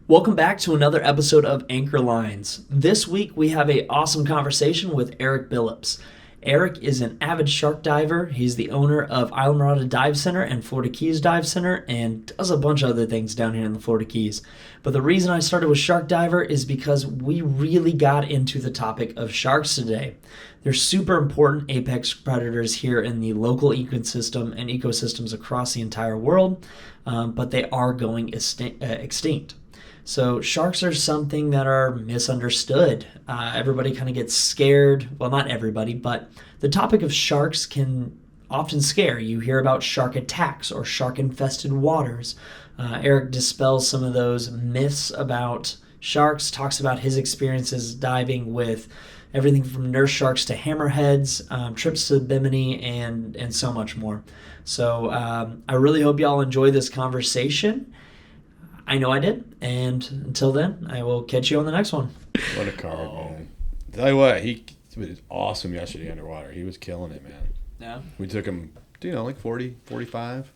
Welcome back to another episode of Anchor Lines. This week we have an awesome conversation with Eric Billips. Eric is an avid shark diver. He's the owner of Islamorada Dive Center and Florida Keys Dive Center and does a bunch of other things down here in the Florida Keys. But the reason I started with Shark Diver is because we really got into the topic of sharks today. They're super important apex predators here in the local ecosystem and ecosystems across the entire world, but they are going extinct. So sharks are something that are misunderstood. Everybody kind of gets scared. Well, not everybody, but the topic of sharks can often scare. You hear about shark attacks or shark-infested waters. Eric dispels some of those myths about sharks, talks about his experiences diving with everything from nurse sharks to hammerheads, trips to Bimini, and so much more. So I really hope y'all enjoy this conversation. I know I did, and until then, I will catch you on the next one. What a card, man. Tell you what, he was awesome yesterday underwater. He was killing it, man. Yeah. We took him, like 40, 45,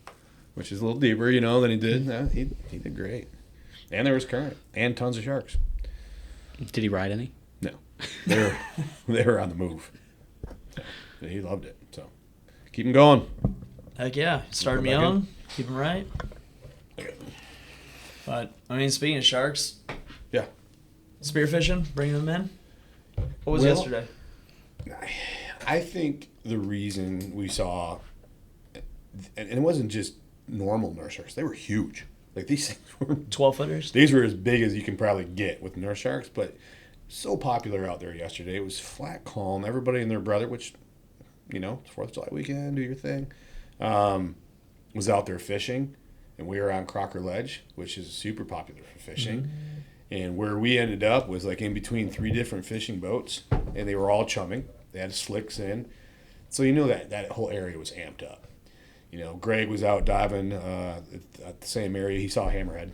which is a little deeper, than he did. Yeah, he did great. And there was current and tons of sharks. Did he ride any? No. They were on the move. So, he loved it. So keep him going. Heck yeah. Started me on. Keep him right. But, speaking of sharks. Yeah. Spearfishing, bringing them in. What was yesterday? I think the reason we saw, and it wasn't just normal nurse sharks, they were huge. Like these things were 12-footers? These were as big as you can probably get with nurse sharks, but so popular out there yesterday. It was flat calm. Everybody and their brother, which, 4th of July weekend, do your thing, was out there fishing. And we were on Crocker Ledge, which is super popular for fishing. Mm-hmm. And where we ended up was like in between 3 different fishing boats, and they were all chumming. They had slicks in. So that whole area was amped up. Greg was out diving at the same area. He saw a hammerhead.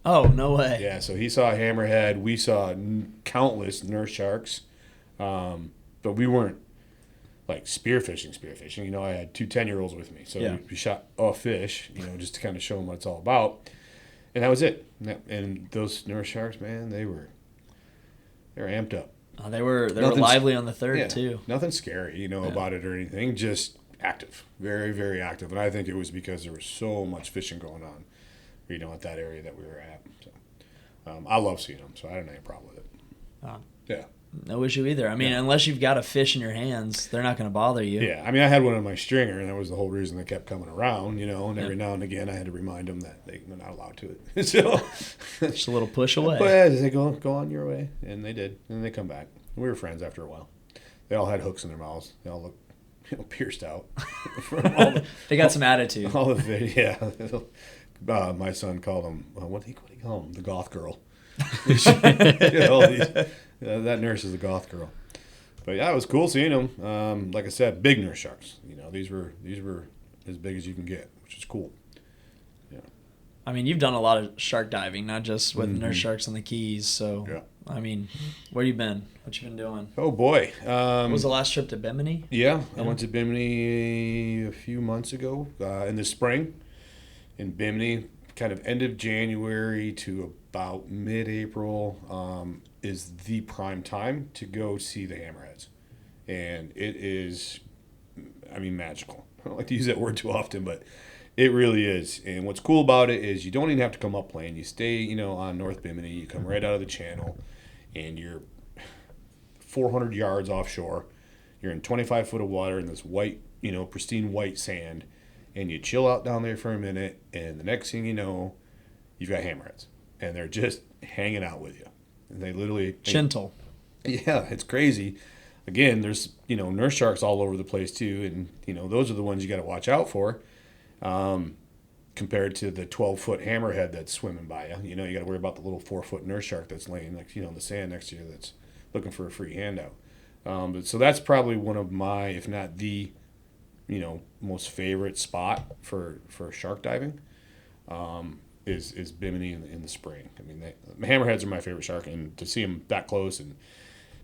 Oh, no way. Yeah, so he saw a hammerhead. We saw countless nurse sharks. But we weren't like spearfishing. I had 2 10-year-olds with me. So we shot a fish, just to kind of show them what it's all about. And that was it. And those nurse sharks, man, they were amped up. Oh, they were lively on the 3rd, too. Nothing scary, about it or anything. Just active. Very, very active. And I think it was because there was so much fishing going on, at that area that we were at. So I love seeing them, so I don't have any problem with it. Yeah. No issue either. Unless you've got a fish in your hands, they're not going to bother you. Yeah, I had one on my stringer, and that was the whole reason they kept coming around, and every now and again I had to remind them that they're not allowed to it. So just a little push away. But yeah, they go on your way, and they did, and they come back. We were friends after a while. They all had hooks in their mouths. They all looked pierced out. They got some attitude. My son called them, what do you call them? The goth girl. That nurse is a goth girl. But yeah, it was cool seeing them. Like I said, big nurse sharks. These were as big as you can get, which is cool. Yeah. You've done a lot of shark diving, not just with nurse sharks on the Keys. So, where you been? What you been doing? Oh boy. What was the last trip to Bimini? Yeah, I went to Bimini a few months ago in the spring. In Bimini, kind of end of January to about mid-April is the prime time to go see the hammerheads. And it is, magical. I don't like to use that word too often, but it really is. And what's cool about it is you don't even have to come upland. You stay, on North Bimini. You come right out of the channel, and you're 400 yards offshore. You're in 25 foot of water in this white, pristine white sand. And you chill out down there for a minute, and the next thing you know, you've got hammerheads. And they're just hanging out with you. And they literally... Gentle. Yeah, it's crazy. Again, there's, nurse sharks all over the place, too. And, those are the ones you got to watch out for compared to the 12-foot hammerhead that's swimming by you. You got to worry about the little 4-foot nurse shark that's laying next, in the sand next to you that's looking for a free handout. So that's probably one of my, if not the... most favorite spot for shark diving is Bimini in the spring. Hammerheads are my favorite shark, and to see them that close and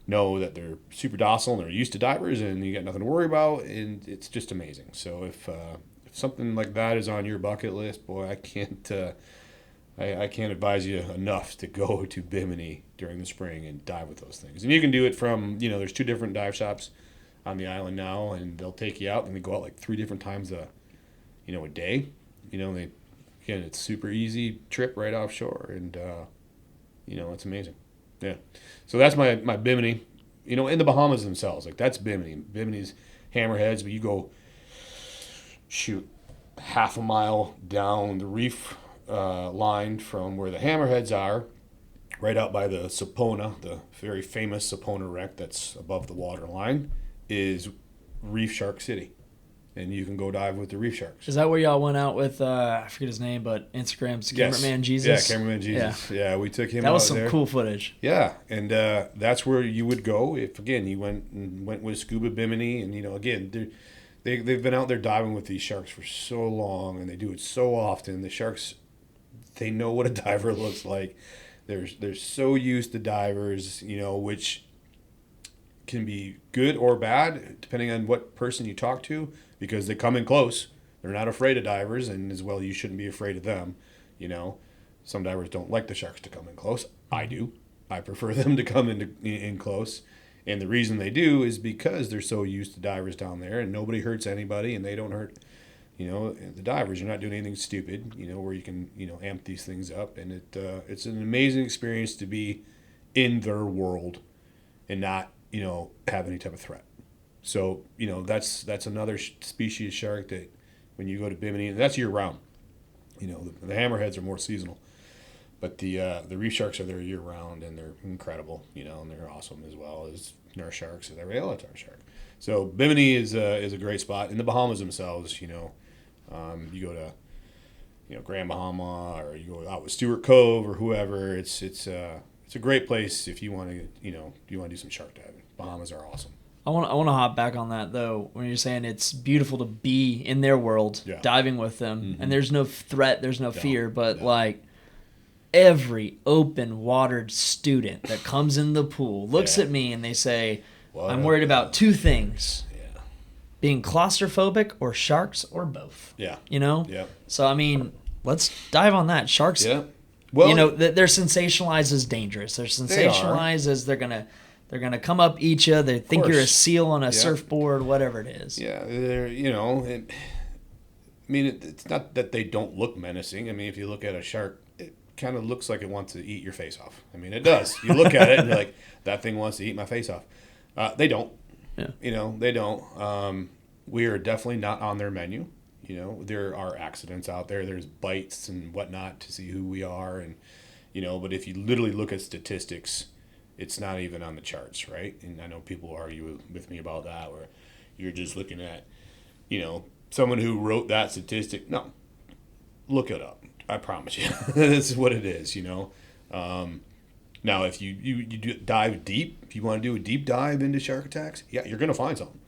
know that they're super docile and they're used to divers and you got nothing to worry about, and it's just amazing. So if something like that is on your bucket list, boy, I can't I can't advise you enough to go to Bimini during the spring and dive with those things. And you can do it from, there's 2 different dive shops on the island now, and they'll take you out, and they go out like 3 different times a day. It's super easy trip right offshore, and it's amazing. Yeah. So that's my Bimini. In the Bahamas themselves, like that's Bimini. Bimini's hammerheads, but you go shoot half a mile down the reef line from where the hammerheads are, right out by the Sapona, the very famous Sapona wreck that's above the water line, is Reef Shark City. And you can go dive with the reef sharks. Is that where y'all went out with, I forget his name, but Instagram's Cameraman Jesus? Yeah, Cameraman Jesus. Yeah, we took him out there. That was some cool footage. Yeah, and that's where you would go if, again, you went with Scuba Bimini. And, again, they've been out there diving with these sharks for so long, and they do it so often. The sharks, they know what a diver looks like. They're so used to divers, which can be good or bad, depending on what person you talk to, because they come in close. They're not afraid of divers, and as well, you shouldn't be afraid of them. Some divers don't like the sharks to come in close. I do. I prefer them to come in close. And the reason they do is because they're so used to divers down there, and nobody hurts anybody, and they don't hurt, the divers. You're not doing anything stupid, where you can, amp these things up. And it's an amazing experience to be in their world and not, have any type of threat. So, that's another species of shark that when you go to Bimini, that's year round. The hammerheads are more seasonal, but the reef sharks are there year round, and they're incredible, and they're awesome as well as nurse sharks and every other type of shark. So Bimini is a great spot. In the Bahamas themselves, you go to, Grand Bahama, or you go out with Stewart Cove or whoever. It's a great place if you want to, do some shark diving. Bahamas are awesome. I want to hop back on that, though, when you're saying it's beautiful to be in their world, diving with them, Mm-hmm. and there's no threat, there's no fear, but like every open-watered student that comes in the pool looks at me and they say, I'm worried about 2 things. Yeah. Being claustrophobic or sharks or both. Yeah. Yeah. So, I mean, let's dive on that. Sharks, yeah. Well, they're sensationalized as dangerous. They're sensationalized as they're going to come up, eat you. They think you're a seal on a surfboard, whatever it is. Yeah, it's not that they don't look menacing. I mean, if you look at a shark, it kind of looks like it wants to eat your face off. I mean, it does. You look at it and you're like, that thing wants to eat my face off. They don't. Yeah. They don't. We are definitely not on their menu. There are accidents out there. There's bites and whatnot to see who we are. And, but if you literally look at statistics, it's not even on the charts, right? And I know people argue with me about that, where you're just looking at, someone who wrote that statistic. No, look it up. I promise you. This is what it is, Now, if you dive deep, if you want to do a deep dive into shark attacks, yeah, you're going to find something.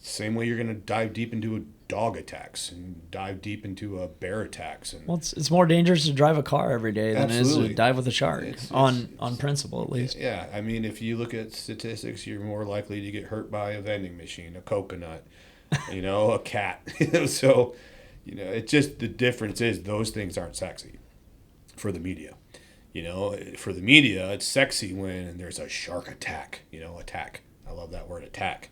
Same way you're going to dive deep into a dog attacks and dive deep into a bear attacks. And well, it's more dangerous to drive a car every day than it is to dive with a shark, on principle at least. Yeah, I mean, if you look at statistics, you're more likely to get hurt by a vending machine, a coconut, a cat. So, it's just the difference is those things aren't sexy for the media. For the media, it's sexy when there's a shark attack, attack. I love that word, attack.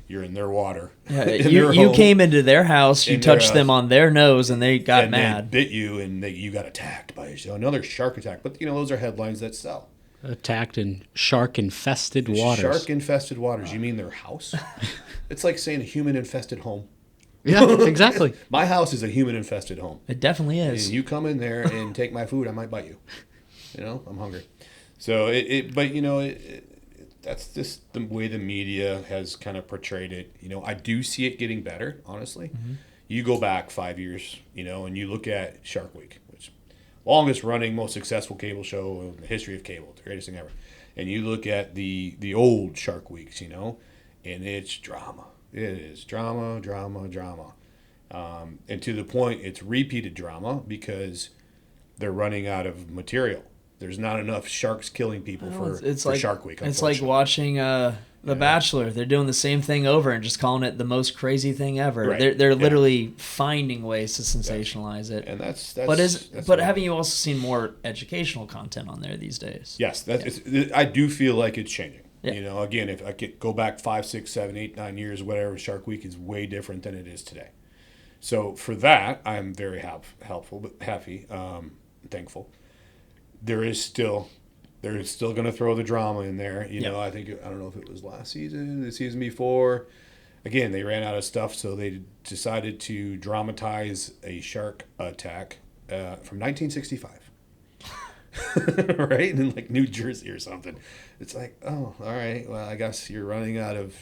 You're in their water. Yeah, you came into their house, you touched them on their nose, and they got mad. They bit you, and you got attacked by another shark attack. But, those are headlines that sell. Attacked in shark-infested waters. Shark-infested waters. You mean their house? It's like saying a human-infested home. Yeah, exactly. My house is a human-infested home. It definitely is. And you come in there and take my food, I might bite you. I'm hungry. So, that's just the way the media has kind of portrayed it. I do see it getting better, honestly. Mm-hmm. You go back 5 years, and you look at Shark Week, which longest running, most successful cable show in the history of cable, the greatest thing ever. And you look at the old Shark Weeks, and it's drama. It is drama. And to the point, it's repeated drama because they're running out of material. There's not enough sharks killing people for Shark Week. It's like watching The Bachelor, they're doing the same thing over and just calling it the most crazy thing ever. Right. They're literally finding ways to sensationalize it. And that's but haven't you also seen more educational content on there these days? Yes, I do feel like it's changing. Yeah. You know, again, if I could go back 5, 6, 7, 8, 9 years, whatever, Shark Week is way different than it is today. So for that, I'm very happy, thankful. They're still going to throw the drama in there. You know, I don't know if it was last season, the season before. Again, they ran out of stuff, so they decided to dramatize a shark attack from 1965. Right? In like New Jersey or something. It's like, oh, all right. Well, I guess you're running out of,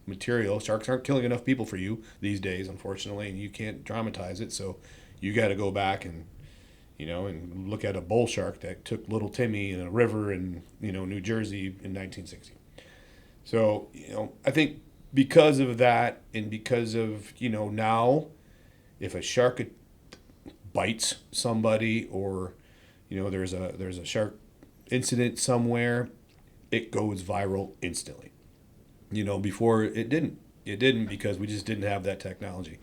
material. Sharks aren't killing enough people for you these days, unfortunately, and you can't dramatize it. So you got to go back and, and look at a bull shark that took little Timmy in a river in, New Jersey in 1960. So, I think because of that and because of, now if a shark bites somebody or, there's a shark incident somewhere, it goes viral instantly. Before it didn't. It didn't because we just didn't have that technology.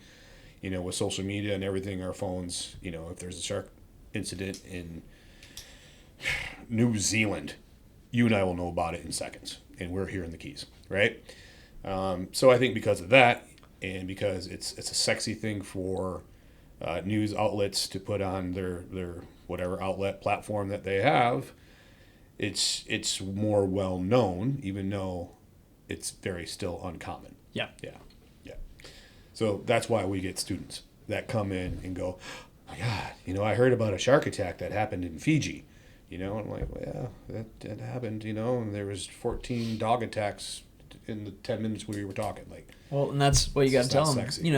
With social media and everything, our phones, if there's a shark incident in New Zealand, you and I will know about it in seconds. And we're here in the Keys, right? So I think because of that and because it's a sexy thing for news outlets to put on their whatever outlet platform that they have, it's more well known, even though it's very still uncommon. Yeah. So that's why we get students that come in and go, oh my God, I heard about a shark attack that happened in Fiji. I'm like, well, yeah, that happened, and there was 14 dog attacks in the 10 minutes we were talking. Well, and that's what you got to tell them, sexy.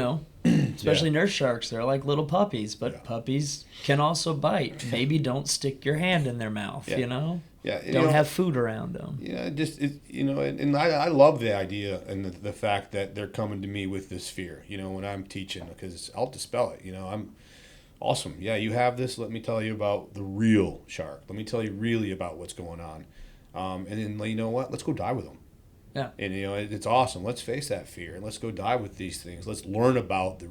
Especially nurse sharks. They're like little puppies, but puppies can also bite. Maybe don't stick your hand in their mouth, Yeah, don't have food around them. Yeah, and I love the idea and the fact that they're coming to me with this fear, when I'm teaching, because I'll dispel it, I'm awesome. Yeah, you have this. Let me tell you about the real shark. Let me tell you really about what's going on. And then, you know what? Let's go dive with them. Yeah. And, it's awesome. Let's face that fear and let's go dive with these things. Let's learn about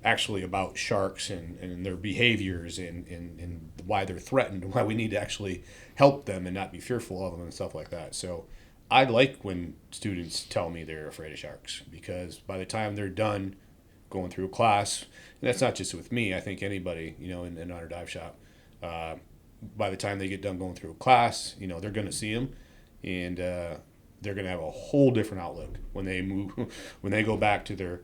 actually about sharks and their behaviors and why they're threatened and why we need to actually help them and not be fearful of them and stuff like that. So I like when students tell me they're afraid of sharks because by the time they're done going through class, and that's not just with me, I think anybody, in our dive shop, by the time they get done going through a class, they're going to see them and they're going to have a whole different outlook when they go back to their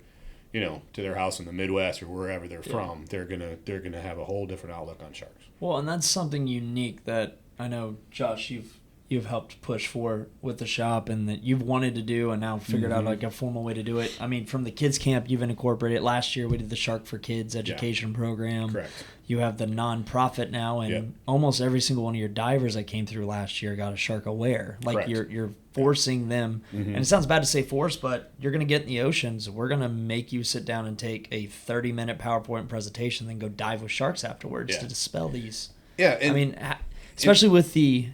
to their house in the Midwest or wherever they're from. They're gonna have a whole different outlook on sharks. Well, and that's something unique that I know, Josh, you've helped push for with the shop and that you've wanted to do and now figured out like a formal way to do it. I mean, from the kids camp, you've incorporated. Last year we did the Shark for Kids education program. Correct. You have the nonprofit now, and almost every single one of your divers that came through last year got a Shark Aware. Like Correct. you're forcing them, and it sounds bad to say force, but you're going to get in the oceans. We're going to make you sit down and take a 30-minute PowerPoint presentation, then go dive with sharks afterwards to dispel these. Yeah, I mean, especially with the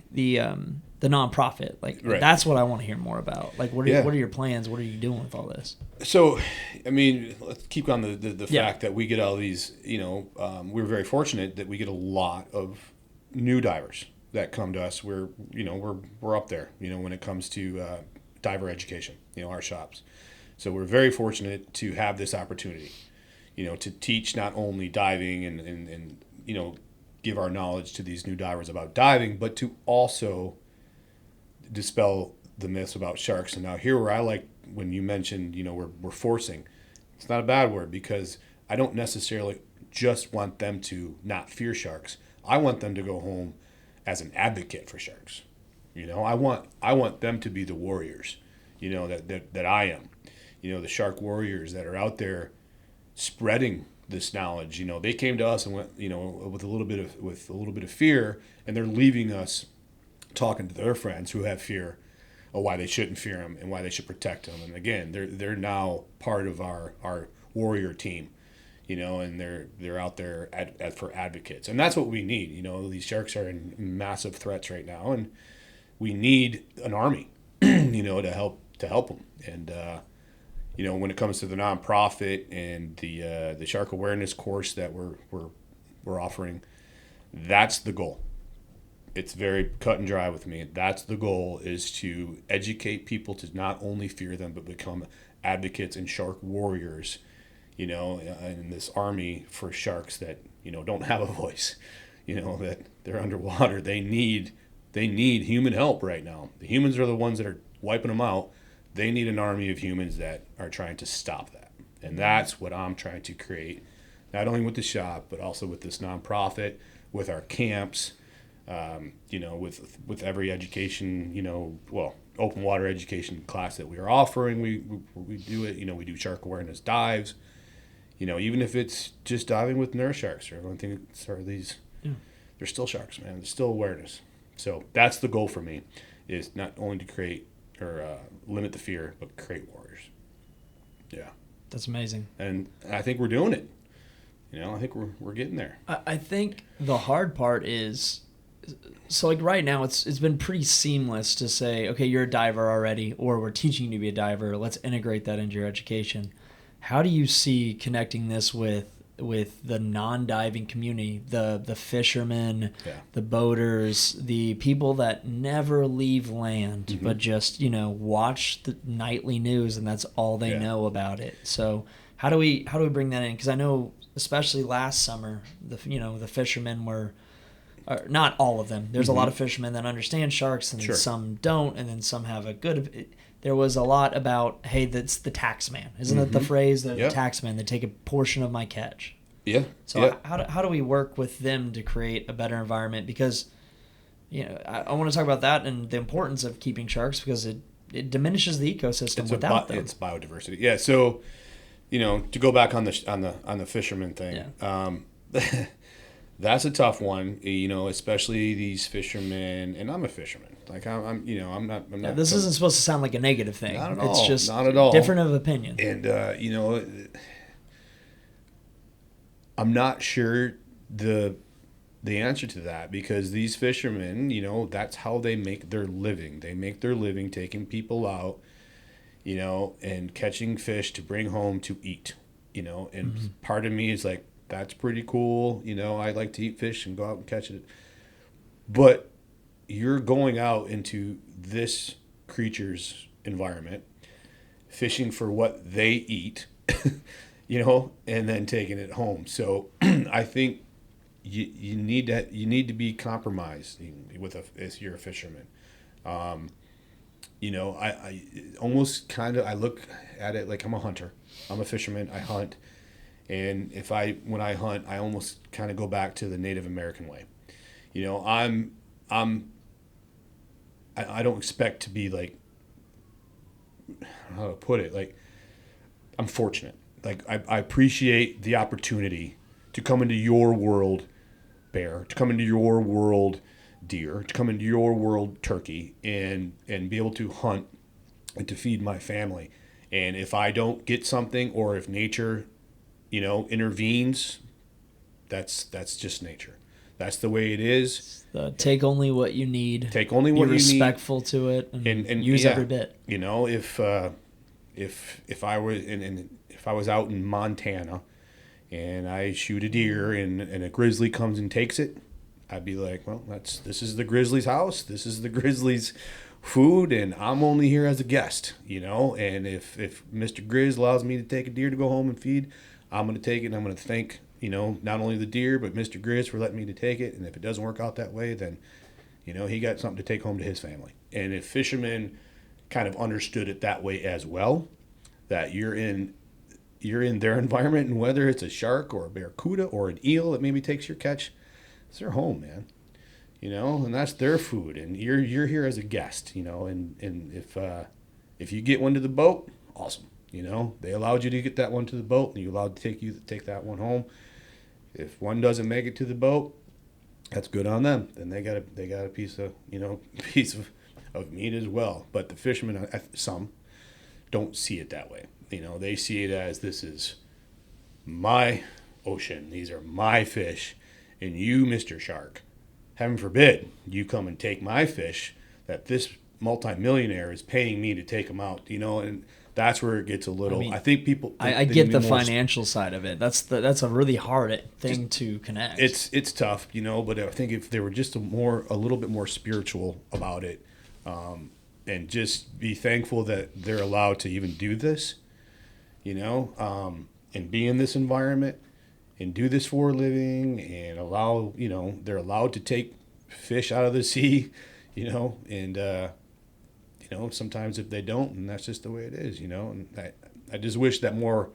nonprofit, that's what I want to hear more about. Like, what are your plans? What are you doing with all this? So, I mean, let's keep on the fact that we get all these. We're very fortunate that we get a lot of new divers that come to us. We're up there. When it comes to diver education. Our shops. So we're very fortunate to have this opportunity. To teach not only diving and give our knowledge to these new divers about diving, but to also dispel the myths about sharks. And now here where I like when you mentioned, we're forcing. It's not a bad word because I don't necessarily just want them to not fear sharks. I want them to go home as an advocate for sharks. I want them to be the warriors, that I am. The shark warriors that are out there spreading this knowledge. They came to us and went, with a little bit of fear, and they're leaving us talking to their friends who have fear of why they shouldn't fear them and why they should protect them. And again, they're now part of our warrior team, and they're out there for advocates, and that's what we need. These sharks are in massive threats right now, and we need an army. to help them. And when it comes to the nonprofit and the shark awareness course that we're offering, that's the goal. It's very cut and dry with me. That's the goal, is to educate people to not only fear them, but become advocates and shark warriors, in this army for sharks that, don't have a voice, that they're underwater. They need human help right now. The humans are the ones that are wiping them out. They need an army of humans that are trying to stop that. And that's what I'm trying to create, not only with the shop, but also with this nonprofit, with our camps, with every education, open water education class that we are offering. We do it, we do shark awareness dives, even if it's just diving with nurse sharks, or everyone thinks they're still sharks, man. There's still awareness. So that's the goal for me, is not only to create or limit the fear, but create warriors. Yeah. That's amazing. And I think we're doing it. I think we're getting there. I think the hard part is, so like right now it's been pretty seamless to say, okay, you're a diver already, or we're teaching you to be a diver. Let's integrate that into your education. How do you see connecting this with the non-diving community, the fishermen, the boaters, the people that never leave land, but just, watch the nightly news and that's all they know about it. So how do we bring that in? Because I know, especially last summer, the fishermen were, not all of them. There's a lot of fishermen that understand sharks, and then some don't, and then some have a good. There was a lot about, hey, that's the tax man. Isn't that the phrase? The tax man, they take a portion of my catch. Yeah. So how do we work with them to create a better environment? Because, I want to talk about that and the importance of keeping sharks, because it diminishes the ecosystem without them. It's biodiversity. Yeah. So, to go back on the fisherman thing. That's a tough one, especially these fishermen, and I'm a fisherman. Like I'm not. This isn't supposed to sound like a negative thing. Not at all. It's just not at all. Different of opinion. And I'm not sure the answer to that, because these fishermen, that's how they make their living. They make their living taking people out, and catching fish to bring home to eat, and part of me is like, that's pretty cool. I like to eat fish and go out and catch it. But you're going out into this creature's environment, fishing for what they eat, and then taking it home. So I think you need to be compromised if you're a fisherman. I almost kind of, I look at it like I'm a hunter. I'm a fisherman. I hunt. And when I hunt, I almost kind of go back to the Native American way. I don't expect to be like, how to put it, like, I'm fortunate. Like, I appreciate the opportunity to come into your world, bear, to come into your world, deer, to come into your world, turkey, and be able to hunt and to feed my family. And if I don't get something, or if nature intervenes, that's just nature. That's the way it is. Take only what you need. Take only what you need. Be respectful to it, and use every bit. If I was out in Montana and I shoot a deer and a grizzly comes and takes it, I'd be like, well, this is the grizzly's house. This is the grizzly's food, and I'm only here as a guest. And if Mr. Grizz allows me to take a deer to go home and feed, I'm going to take it, and I'm going to thank, not only the deer, but Mr. Grizz for letting me to take it. And if it doesn't work out that way, then, he got something to take home to his family. And if fishermen kind of understood it that way as well, that you're in their environment, and whether it's a shark or a barracuda or an eel that maybe takes your catch, it's their home, man. And that's their food, and you're here as a guest, and if you get one to the boat, awesome. They allowed you to get that one to the boat, and you allowed to take that one home. If one doesn't make it to the boat, that's good on them. Then they got a piece of meat as well. But the fishermen, some don't see it that way. They see it as, this is my ocean. These are my fish, and you, Mr. Shark, heaven forbid you come and take my fish that this multimillionaire is paying me to take them out, and that's where it gets a little. I think people. I get the financial side of it. That's a really hard thing to connect. It's tough, but I think if they were just a little bit more spiritual about it, and just be thankful that they're allowed to even do this, and be in this environment and do this for a living, and they're allowed to take fish out of the sea, and sometimes if they don't, and that's just the way it is, and I just wish that more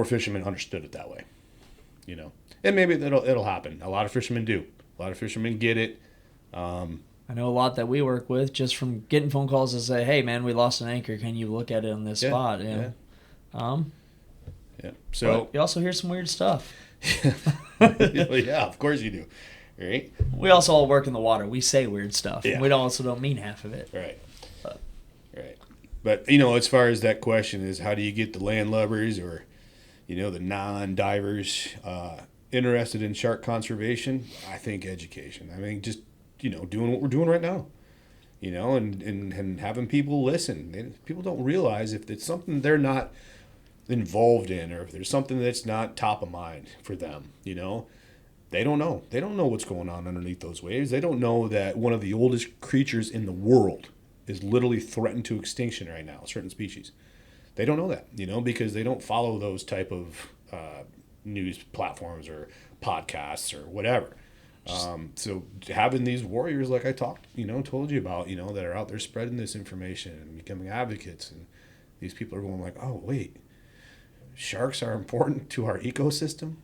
fishermen understood it that way, and maybe it'll happen. A lot of fishermen do. A lot of fishermen get it. I know a lot that we work with just from getting phone calls to say, "Hey, man, we lost an anchor. Can you look at it on this spot?" Yeah. So you also hear some weird stuff. Yeah, of course you do. Right. We also all work in the water. We say weird stuff. Yeah. We also don't mean half of it. Right. Right. But as far as that question is, how do you get the landlubbers or, the non-divers interested in shark conservation? I think education. I mean, just doing what we're doing right now. And having people listen. People don't realize if it's something they're not involved in, or if there's something that's not top of mind for them, they don't know. They don't know what's going on underneath those waves. They don't know that one of the oldest creatures in the world is literally threatened to extinction right now, certain species. They don't know that, because they don't follow those type of news platforms or podcasts or whatever. So having these warriors, like I told you about, that are out there spreading this information and becoming advocates, and these people are going like, oh, wait, sharks are important to our ecosystem?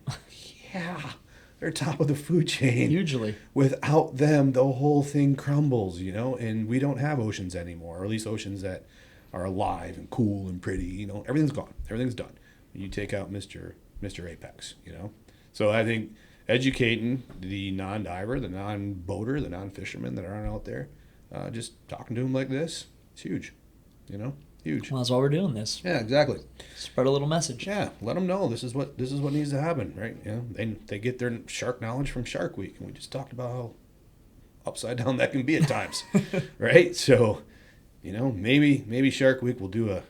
Yeah, they're top of the food chain. Hugely. Without them, the whole thing crumbles, and we don't have oceans anymore, or at least oceans that are alive and cool and pretty, everything's gone. Everything's done. You take out Mr. Apex, So I think educating the non-diver, the non-boater, the non-fisherman that aren't out there, just talking to them like this, it's huge, huge. Well, that's why we're doing this. Yeah, exactly. Spread a little message. Yeah, let them know this is what needs to happen, right? They get their shark knowledge from Shark Week, and we just talked about how upside down that can be at times, right? So, maybe Shark Week will do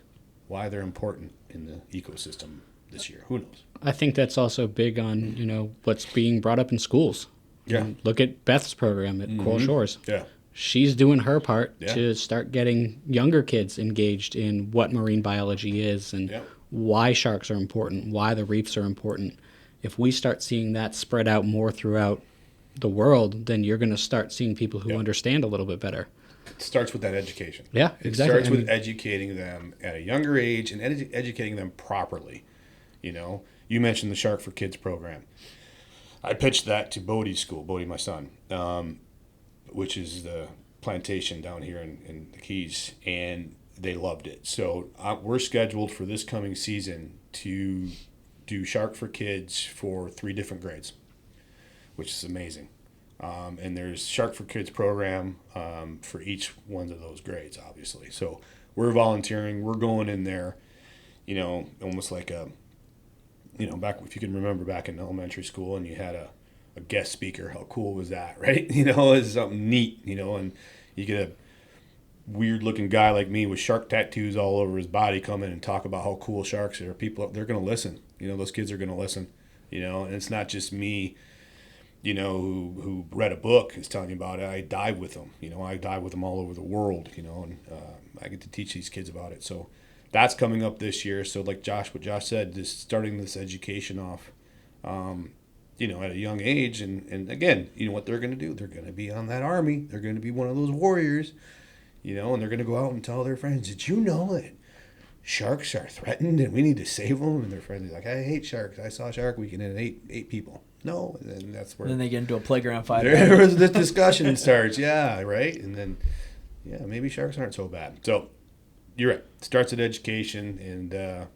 why they're important in the ecosystem this year. Who knows? I think that's also big on, what's being brought up in schools. Yeah. Look at Beth's program at Coral Shores. Yeah. She's doing her part Yeah. to start getting younger kids engaged in what marine biology is and why sharks are important, why the reefs are important. If we start seeing that spread out more throughout the world, then you're going to start seeing people who understand a little bit better. It starts with that education. Yeah, It exactly. starts with educating them at a younger age and educating them properly. You mentioned the Shark for Kids program. I pitched that to Bodie's school, Bodie, my son, which is the plantation down here in the Keys, and they loved it. So we're scheduled for this coming season to do Shark for Kids for 3 different grades, which is amazing. And there's Shark for Kids program for each one of those grades, obviously. So we're volunteering. We're going in there, almost like back, if you can remember back in elementary school and you had a guest speaker, how cool was that, right? It's something neat, and you get a weird looking guy like me with shark tattoos all over his body come in and talk about how cool sharks are. People, they're going to listen. Those kids are going to listen, and it's not just me, who read a book is telling you about it. I dive with them, I dive with them all over the world, and I get to teach these kids about it. So that's coming up this year. So like what Josh said, just starting this education off, at a young age. And again, what they're going to do? They're going to be on that army. They're going to be one of those warriors, and they're going to go out and tell their friends, did you know that sharks are threatened and we need to save them? And their friends are like, I hate sharks. I saw Shark Week and it ate people. No. And then that's where. And then they get into a playground fight. There was this discussion starts. Yeah, right. And then, maybe sharks aren't so bad. So you're right. It starts at education and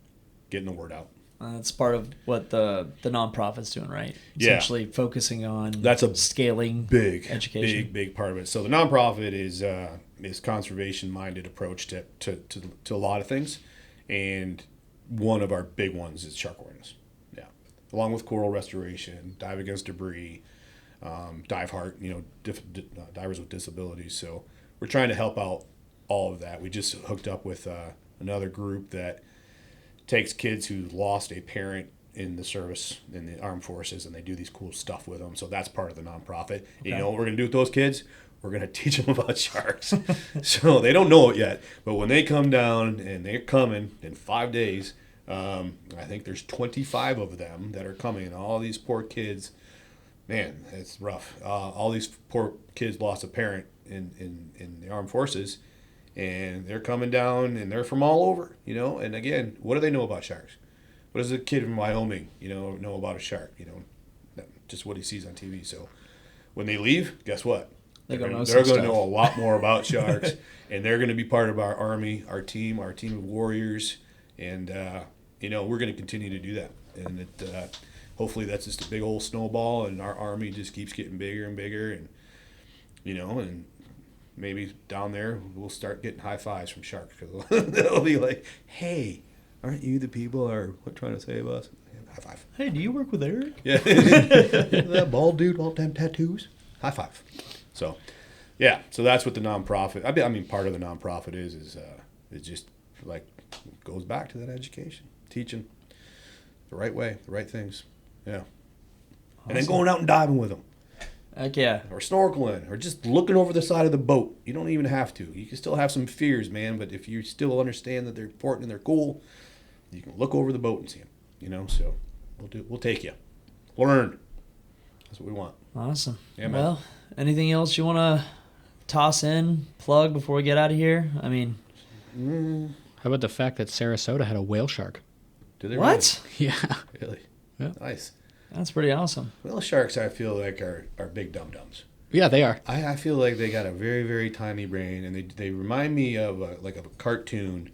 getting the word out. That's part of what the nonprofit's doing, right? Yeah. Essentially focusing on scaling big education. big part of it. So the nonprofit is conservation minded approach to a lot of things, and one of our big ones is shark awareness. Yeah, along with coral restoration, dive against debris, dive heart. Divers with disabilities. So we're trying to help out all of that. We just hooked up with another group that takes kids who lost a parent in the service in the armed forces, and they do these cool stuff with them. So that's part of the nonprofit. Okay. You know what we're going to do with those kids? We're going to teach them about sharks. So they don't know it yet, but when they come down, and they're coming in 5 days, I think there's 25 of them that are coming. All these poor kids, man, it's rough. All these poor kids lost a parent in the armed forces, and they're coming down, and they're from all over, you know. And again, what do they know about sharks? What does a kid from Wyoming, you know about a shark? You know, just what he sees on TV. So when they leave, guess what? They're going to know a lot more about sharks, and they're going to be part of our army, our team of warriors, and you know, we're going to continue to do that. And hopefully that's just a big old snowball, and our army just keeps getting bigger and bigger, and you know, and maybe down there we'll start getting high fives from sharks, because they'll be like, "Hey, aren't you the people are trying to save us?" High five. Hey, do you work with Eric? Yeah, that bald dude, all them tattoos. High five. So, yeah, so that's what the nonprofit. I mean, part of the nonprofit is just like goes back to that education, teaching the right way, the right things. Yeah, awesome. And then going out and diving with them. Heck yeah. Or snorkeling, or just looking over the side of the boat. You don't even have to. You can still have some fears, man. But if you still understand that they're important and they're cool, you can look over the boat and see them. You know, so we'll take you. Learn. That's what we want. Awesome. Yeah, man. Well, anything else you want to toss in, plug before we get out of here? I mean, how about the fact that Sarasota had a whale shark? Do they what? Really? Yeah. Really? Yeah. Nice. That's pretty awesome. Whale sharks, I feel like, are big dum-dums. Yeah, they are. I feel like they got a very, very tiny brain, and they remind me of a cartoon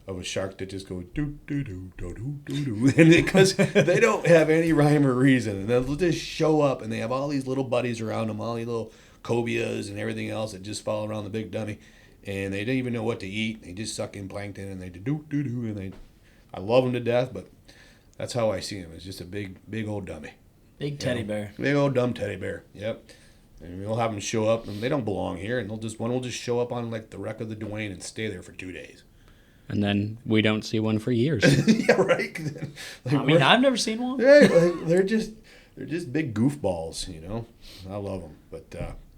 of a shark that just goes doo doo doo doo doo doo doo, and because they don't have any rhyme or reason, and they'll just show up, and they have all these little buddies around them, all these little cobias and everything else that just follow around the big dummy, and they don't even know what to eat. They just suck in plankton, and they do doo doo, and I love them to death, but that's how I see them. It's just a big old dummy, big teddy bear, big old dumb teddy bear. Yep. And we'll have them show up, and they don't belong here, and one will just show up on like the wreck of the Duane and stay there for 2 days. And then we don't see one for years. Yeah, right. Like, I mean, I've never seen one. Right, like, they're just big goofballs, you know. I love them, but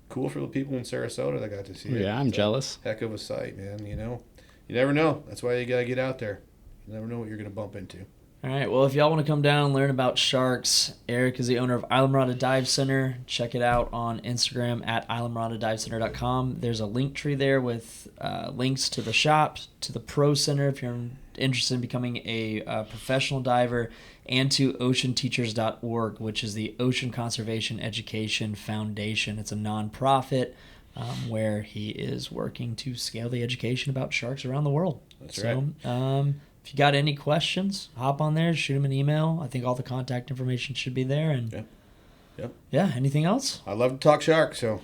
cool for the people in Sarasota that got to see it. Yeah, I'm jealous. Heck of a sight, man. You know, you never know. That's why you gotta get out there. You never know what you're gonna bump into. All right, well, if y'all want to come down and learn about sharks, Eric is the owner of Islamorada Dive Center. Check it out on Instagram at islamorada.divecenter.com. There's a link tree there with links to the shop, to the Pro Center if you're interested in becoming a professional diver, and to oceanteachers.org, which is the Ocean Conservation Education Foundation. It's a nonprofit where he is working to scale the education about sharks around the world. That's right. If you got any questions, hop on there, shoot him an email. I think all the contact information should be there. And yeah, anything else? I love to talk sharks, so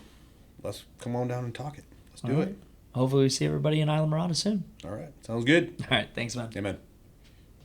let's come on down and talk it. Let's do it. Hopefully we see everybody in Islamorada soon. All right. Sounds good. All right. Thanks, man. Amen.